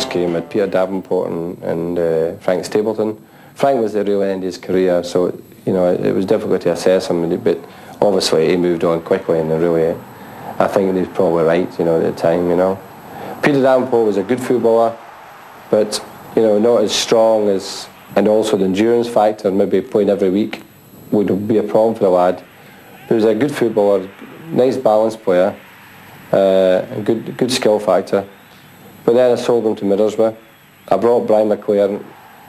first came with Peter Davenport and Frank Stapleton. Frank was the real end of his career, so it was difficult to assess him, but obviously he moved on quickly, and really, I think he was probably right, at the time, Peter Davenport was a good footballer, but not as strong as, and also the endurance factor, maybe playing every week would be a problem for the lad. He was a good footballer, nice balanced player, a good skill factor. But then I sold him to Middlesbrough. I brought Brian McClare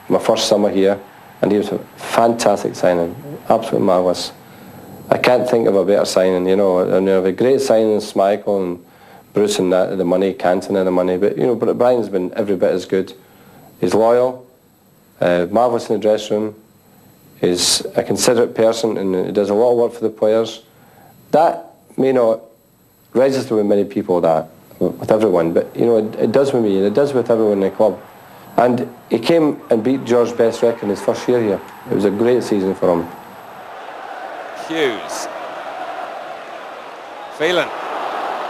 my first summer here, and he was a fantastic signing, absolutely marvellous. I can't think of a better signing, and a great signing, Schmeichel and Bruce and that, the money, Canton and the money, but but Brian's been every bit as good. He's loyal, marvellous in the dressing room, he's a considerate person, and he does a lot of work for the players. That may not register with many people, that, with everyone, but it does with me, and it does with everyone in the club. And he came and beat George's best record in his first year here. It was a great season for him. Hughes. Phelan.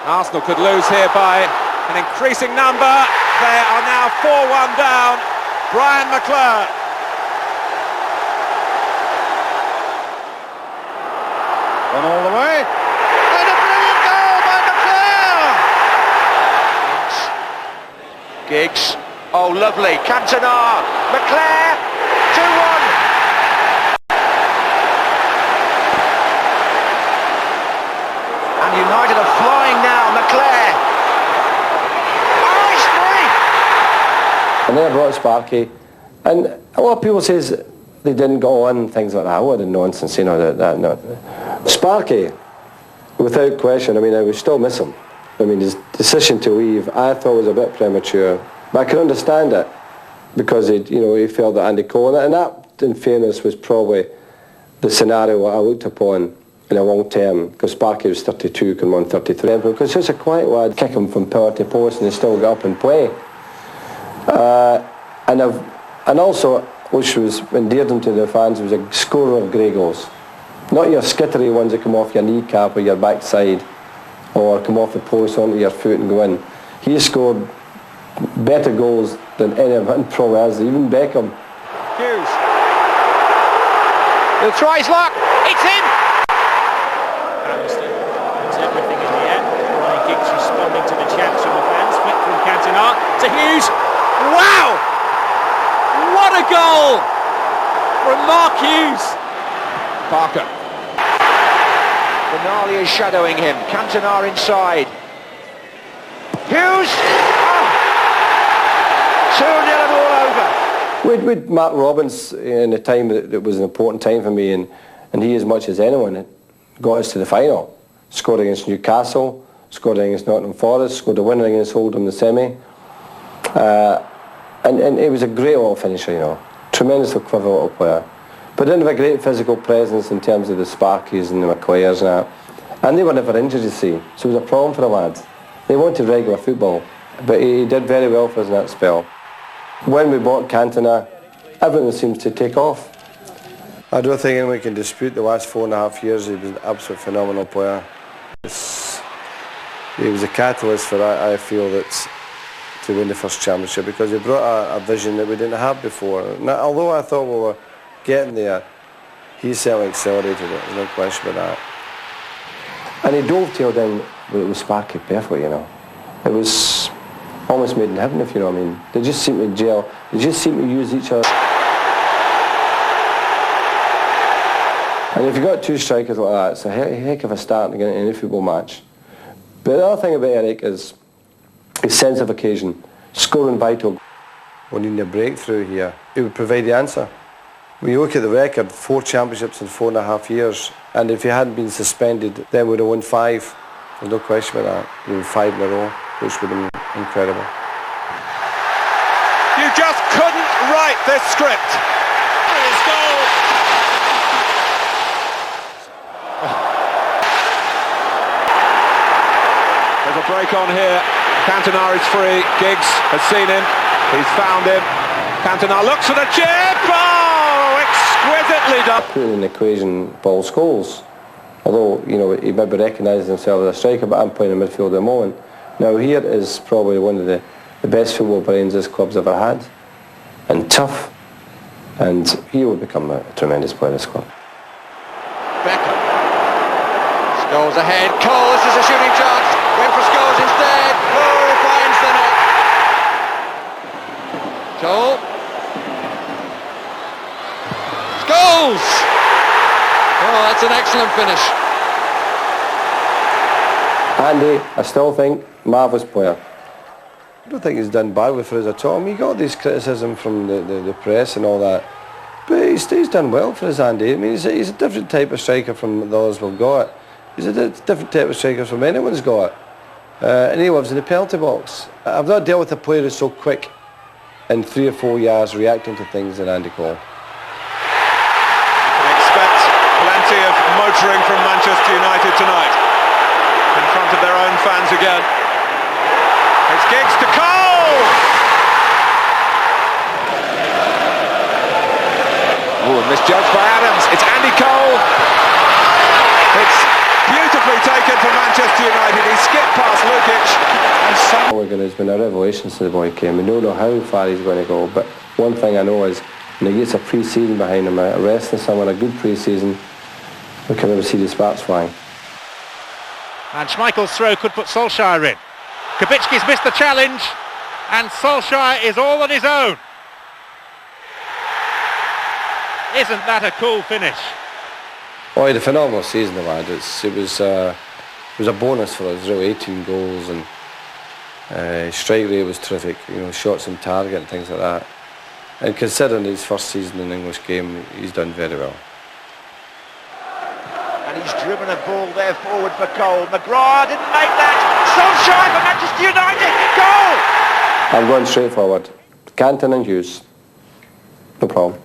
Arsenal could lose here by an increasing number. They are now 4-1 down. Brian McClare. Gone all the way. And a brilliant goal by McClare. Giggs. Oh, lovely. Cantona. McClare. 2-1. And United are flying now. McClare. Oh, he's free. And then I brought Sparky, and a lot of people says they didn't go on, things like that. What a nonsense, that no. Sparky, without question, I would still miss him. His decision to leave, I thought was a bit premature. But I can understand it, because he felt that Andy Cole, and that, in fairness, was probably the scenario I looked upon in a long term, because Sparky was 32, come on 33, because he's a quiet lad, kick him from pillar to post, and he still got up and play. And also, which was endeared him to the fans, was a scorer of great goals. Not your skittery ones that come off your kneecap or your backside, or come off the post onto your foot and go in. He scored better goals than anyone probably has, even Beckham. Hughes. He'll try his luck. It's in. Hamilton puts everything in the air. Ryan Giggs responding to the chants from the fans. Flick from Cantona to Hughes. Wow! What a goal from Mark Hughes. Parker. Benali is shadowing him. Cantona inside. Hughes. 2-0 and all over. With Mark Robbins in a time that was an important time for me, and he, as much as anyone, got us to the final. Scored against Newcastle, scored against Nottingham Forest, scored a winner against Oldham in the semi. And it was a great little finisher, tremendously clever little player. But didn't have a great physical presence in terms of the Sparkies and the McClares and that. And they were never injured, you see, so it was a problem for the lads. They wanted regular football, but he did very well for us in that spell. When we bought Cantona, everything seems to take off. I don't think anyone can dispute the last 4.5 years. He was an absolute phenomenal player. He was a catalyst for that, I feel, to win the first championship, because he brought a vision that we didn't have before. Now, although I thought we were getting there, he certainly accelerated it, there's no question about that. And he dovetailed in with Sparky perfectly, It was almost made in heaven, if you know what I mean. They just seem to gel. They just seem to use each other. And if you've got two strikers like that, it's a heck of a start to get into any football match. But the other thing about Eric is his sense of occasion, scoring vital. We need a breakthrough here. He would provide the answer. When you look at the record, 4 championships in 4.5 years, and if he hadn't been suspended, then we'd have won 5. There's no question about that. We'd won 5 in a row, which would have been incredible. You just couldn't write this script. His goal. There's a break on here. Cantona is free. Giggs has seen him. He's found him. Cantona looks for the chip. Oh, exquisitely done. Putting in the equation Paul Scholes. Although, he maybe recognises himself as a striker, but I'm playing in midfield at the moment. Now here is probably one of the the best football brains this club's ever had, and tough, and he will become a tremendous player in this club. Beckham. Scholes ahead. Cole, this is a shooting chance. Went for Scholes instead. Cole finds the net. Cole. Scholes! Oh, that's an excellent finish. Andy, I still think, marvellous player. I don't think he's done badly for us at all. I mean, he got this criticism from the press and all that, but he's done well for us, Andy. I mean, he's a different type of striker from the others we've got. He's a different type of striker from anyone's got. And he lives in the penalty box. I've not dealt with a player who's so quick in 3 or 4 years reacting to things than Andy Cole. Expect plenty of motoring from Manchester United tonight in front of their own fans again. It's Giggs to Cole! Oh, misjudged by Adams. It's Andy Cole. It's beautifully taken for Manchester United. He skipped past Lukic and Wigan has been a revelation since the boy came. We don't know how far he's going to go, but one thing I know is when he gets a pre-season behind him, a resting someone, a good pre-season, we can never see the sparks flying. And Schmeichel's throw could put Solskjaer in. Kubicki's missed the challenge, and Solskjaer is all on his own. Isn't that a cool finish? Oh, he had a phenomenal season, the lad. It was a bonus for us, really. 18 goals, and strike rate was terrific. You know, shots on target and things like that. And considering his first season in the English game, he's done very well. And he's driven a ball there forward for Cole. McGrath didn't make that. Solskjaer for Manchester United. Goal! I'm going straight forward. Canton and Hughes. No problem.